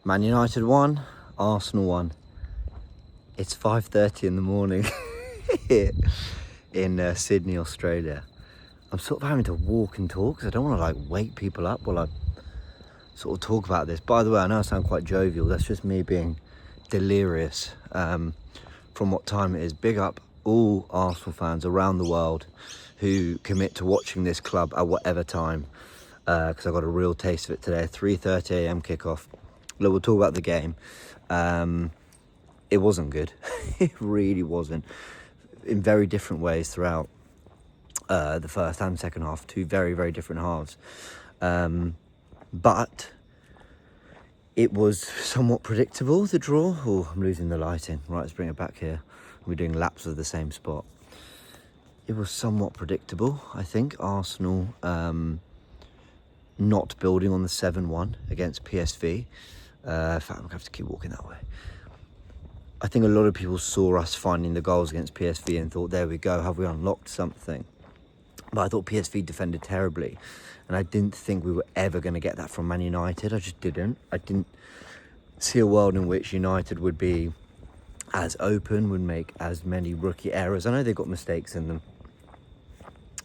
Man United won, Arsenal won. It's 5:30 in the morning here in Sydney, Australia. I'm sort of having to walk and talk because I don't want to like wake people up while I sort of talk about this. By the way, I know I sound quite jovial. That's just me being delirious from what time it is. Big up all Arsenal fans around the world who commit to watching this club at whatever time, because I got a real taste of it today. 3:30 a.m. kickoff. Look, we'll talk about the game. It wasn't good. It really wasn't. In very different ways throughout the first and second half. Two very, very different halves. But it was somewhat predictable, the draw. Oh, I'm losing the lighting. Right, let's bring it back here. We're doing laps of the same spot. It was somewhat predictable, I think. Arsenal not building on the 7-1 against PSV. In fact, I'm going to have to keep walking that way. I think a lot of people saw us finding the goals against PSV and thought, there we go, have we unlocked something? But I thought PSV defended terribly. And I didn't think we were ever going to get that from Man United. I just didn't. I didn't see a world in which United would be as open, would make as many rookie errors. I know they've got mistakes in them.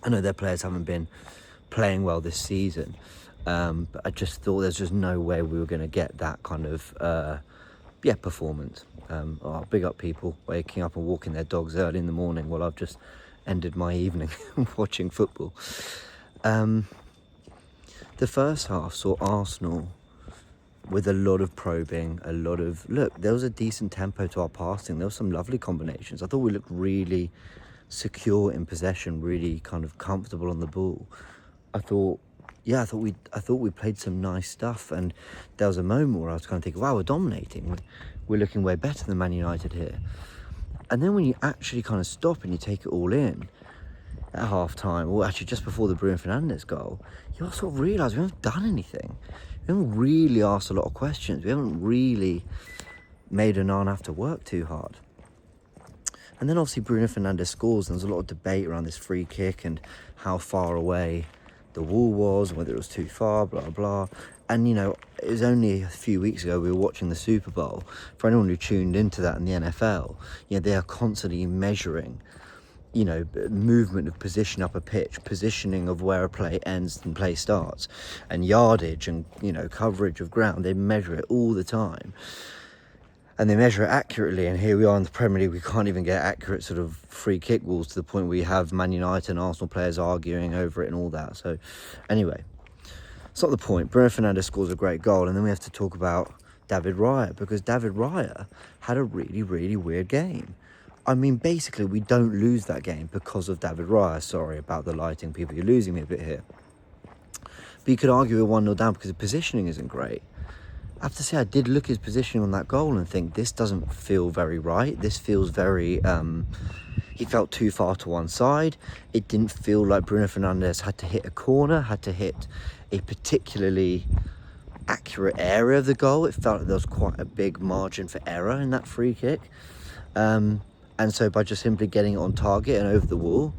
I know their players haven't been playing well this season. But I just thought there's just no way we were going to get that kind of performance. Big up people waking up and walking their dogs early in the morning while I've just ended my evening watching football. The first half saw Arsenal with a lot of probing, there was a decent tempo to our passing. There were some lovely combinations. I thought we looked really secure in possession, really kind of comfortable on the ball. I thought we played some nice stuff, and there was a moment where I was kind of thinking, wow, we're dominating. We're looking way better than Man United here. And then when you actually kind of stop and you take it all in at half time, or actually just before the Bruno Fernandes goal, you all sort of realise we haven't done anything. We haven't really asked a lot of questions. We haven't really made Onana have to work too hard. And then obviously Bruno Fernandes scores, and there's a lot of debate around this free kick and how far away the wall was, whether it was too far, blah, blah. And, you know, it was only a few weeks ago we were watching the Super Bowl. For anyone who tuned into that in the NFL, you know, they are constantly measuring, you know, movement of position up a pitch, positioning of where a play ends and play starts, and yardage and, you know, coverage of ground. They measure it all the time. And they measure it accurately, and here we are in the Premier League, we can't even get accurate sort of free kick rules to the point where we have Man United and Arsenal players arguing over it and all that. So anyway, it's not the point. Bruno Fernandes scores a great goal, and then we have to talk about David Raya, because David Raya had a really, really weird game. I mean, basically, we don't lose that game because of David Raya. Sorry about the lighting, people, you're losing me a bit here. But you could argue we're 1-0 down because the positioning isn't great. I have to say, I did look at his positioning on that goal and think, this doesn't feel very right. This feels very, he felt too far to one side. It didn't feel like Bruno Fernandes had to hit a corner, had to hit a particularly accurate area of the goal. It felt like there was quite a big margin for error in that free kick. And so by just simply getting it on target and over the wall,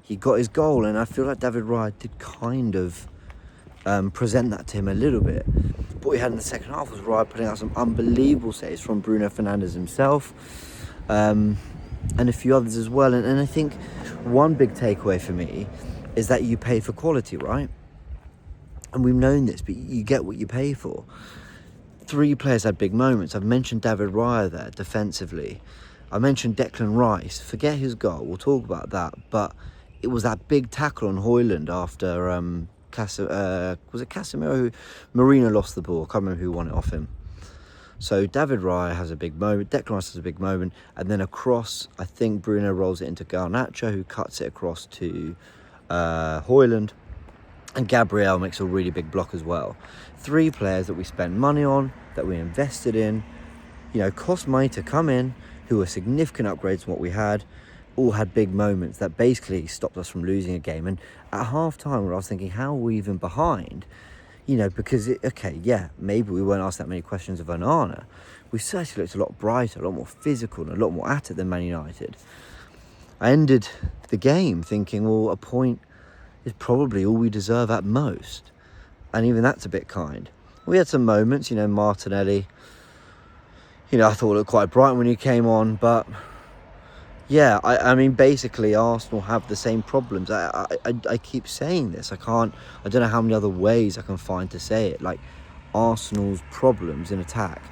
he got his goal. And I feel like David Raya did kind of present that to him a little bit. What we had in the second half was Raya putting out some unbelievable saves from Bruno Fernandes himself, and a few others as well. And I think one big takeaway for me is that you pay for quality, right? And we've known this, but you get what you pay for. 3 players had big moments. I've mentioned David Raya there defensively. I mentioned Declan Rice. Forget his goal, we'll talk about that. But it was that big tackle on Højlund after was it Casemiro who Marino lost the ball. I can't remember who won it off him. So David Raya has a big moment, Declan Rice has a big moment, and then across, I think Bruno rolls it into Garnacho, who cuts it across to Højlund, and Gabriel makes a really big block as well. 3 players that we spent money on, that we invested in, you know, cost money to come in, who were significant upgrades from what we had, all had big moments that basically stopped us from losing a game. And at half time, where I was thinking, how are we even behind? You know, because, maybe we weren't asked that many questions of Onana. We certainly looked a lot brighter, a lot more physical, and a lot more at it than Man United. I ended the game thinking, well, a point is probably all we deserve at most. And even that's a bit kind. We had some moments, Martinelli, I thought it looked quite bright when he came on, but yeah, I mean, basically Arsenal have the same problems. I keep saying this. I don't know how many other ways I can find to say it. Like, Arsenal's problems in attack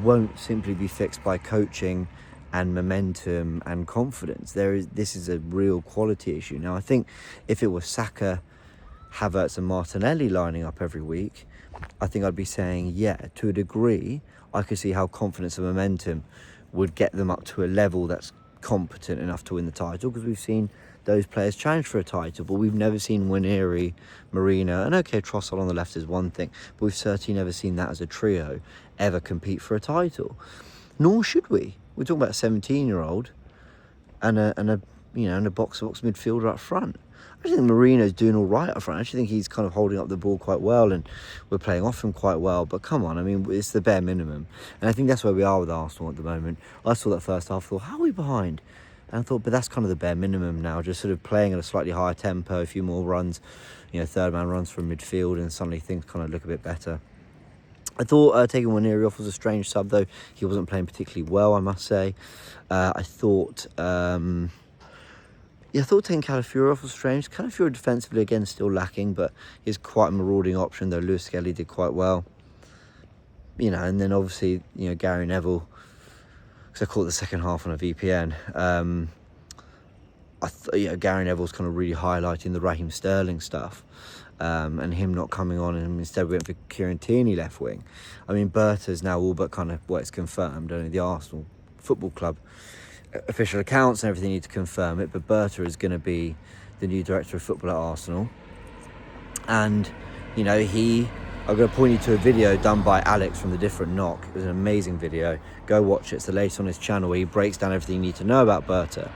won't simply be fixed by coaching and momentum and confidence. This is a real quality issue. Now, I think if it was Saka, Havertz and Martinelli lining up every week, I think I'd be saying, yeah, to a degree, I could see how confidence and momentum would get them up to a level that's competent enough to win the title, because we've seen those players challenge for a title, but we've never seen Waneri, Marino, and okay, Trossard on the left is one thing, but we've certainly never seen that as a trio ever compete for a title. Nor should we. We're talking about a 17-year-old and a box-to-box midfielder up front. I think Marino's doing all right up front. I actually think he's kind of holding up the ball quite well, and we're playing off him quite well. But come on, I mean, it's the bare minimum. And I think that's where we are with Arsenal at the moment. I saw that first half, thought, how are we behind? And I thought, but that's kind of the bare minimum now, just sort of playing at a slightly higher tempo, a few more runs, third man runs from midfield, and suddenly things kind of look a bit better. I thought taking Waneri off was a strange sub, though. He wasn't playing particularly well, I must say. I thought taking Calafiori off was strange. Calafiori defensively, again, still lacking, but he's quite a marauding option, though Lewis Skelly did quite well. And then obviously, Gary Neville, because I caught the second half on a VPN. Gary Neville's kind of really highlighting the Raheem Sterling stuff. And him not coming on, and instead we went for Kieran Tierney left wing. I mean, Berta's now all but kind of, it's confirmed. Only the Arsenal Football Club official accounts and everything need to confirm it, but Berta is going to be the new director of football at Arsenal. And, I'm going to point you to a video done by Alex from The Different Knock. It was an amazing video. Go watch it. It's the latest on his channel, where he breaks down everything you need to know about Berta.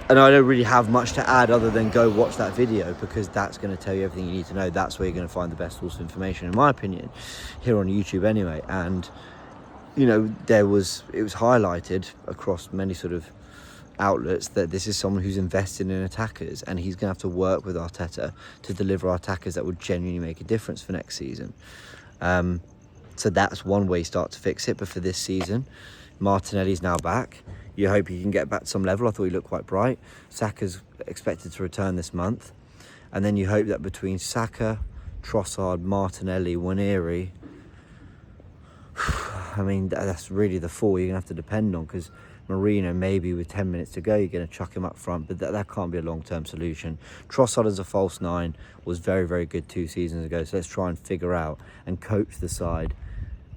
And I don't really have much to add other than go watch that video, because that's going to tell you everything you need to know. That's where you're going to find the best source of information, in my opinion, here on YouTube anyway. And, it was highlighted across many sort of outlets that this is someone who's invested in attackers, and he's going to have to work with Arteta to deliver attackers that would genuinely make a difference for next season. So that's one way you start to fix it. But for this season, Martinelli's now back. You hope he can get back to some level. I thought he looked quite bright. Saka's expected to return this month. And then you hope that between Saka, Trossard, Martinelli, Waneri, I mean, that's really the four you're going to have to depend on, because Marino, maybe with 10 minutes to go, you're going to chuck him up front, but that can't be a long-term solution. Trossard as a false nine was very, very good 2 seasons ago, so let's try and figure out and coach the side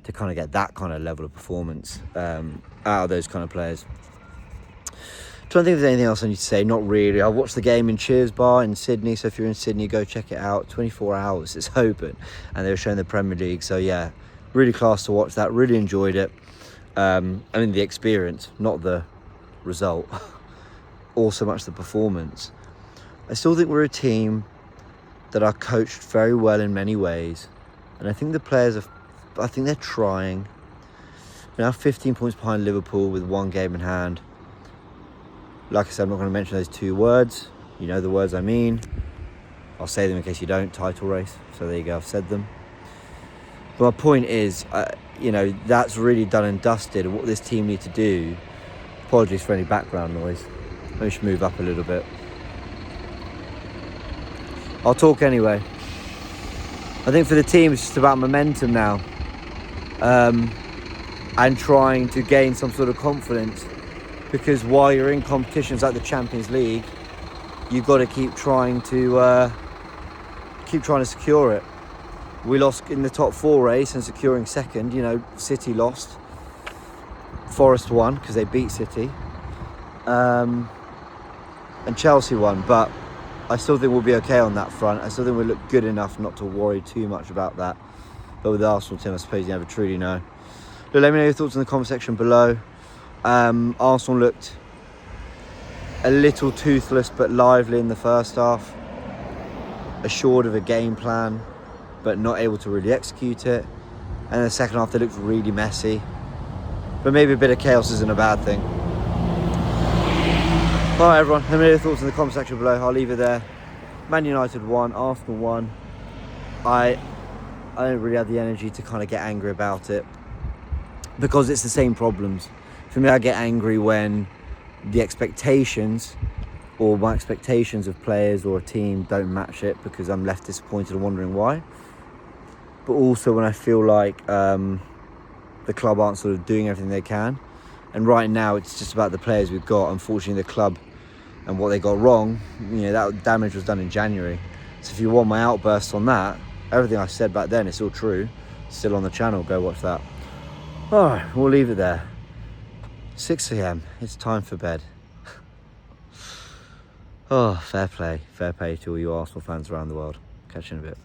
to kind of get that kind of level of performance out of those kind of players. Trying to think if there's anything else I need to say. Not really. I watched the game in Cheers Bar in Sydney, so if you're in Sydney, go check it out. 24 hours, it's open, and they were showing the Premier League, so yeah, really class to watch that. Really enjoyed it. I mean, the experience, not the result, or so much the performance. I still think we're a team that are coached very well in many ways, and I think the players I think they're trying. We're now 15 points behind Liverpool with 1 game in hand. Like I said, I'm not going to mention those 2 words. You know the words I mean. I'll say them in case you don't. Title race. So there you go, I've said them. But my point is, that's really done and dusted. And what this team need to do, apologies for any background noise. Let me just move up a little bit. I'll talk anyway. I think for the team, it's just about momentum now. And trying to gain some sort of confidence. Because while you're in competitions like the Champions League, you've got to keep trying to secure it. We lost in the top 4 race and securing second. City lost. Forest won because they beat City. And Chelsea won. But I still think we'll be okay on that front. I still think we'll look good enough not to worry too much about that. But with the Arsenal team, I suppose you never truly know. But let me know your thoughts in the comment section below. Arsenal looked a little toothless but lively in the first half. Assured of a game plan, but not able to really execute it. And in the second half, they looked really messy. But maybe a bit of chaos isn't a bad thing. Alright everyone, let me know your thoughts in the comment section below. I'll leave it there. Man United won, Arsenal won. I I don't really have the energy to kind of get angry about it, because it's the same problems. For me, I get angry when the expectations or my expectations of players or a team don't match it, because I'm left disappointed and wondering why. But also when I feel like the club aren't sort of doing everything they can. And right now it's just about the players we've got. Unfortunately, the club and what they got wrong, that damage was done in January. So if you want my outburst on that, everything I said back then, it's all true. Still on the channel, go watch that. All right, we'll leave it there. 6 a.m, it's time for bed. Oh, fair play to all you Arsenal fans around the world. Catch you in a bit.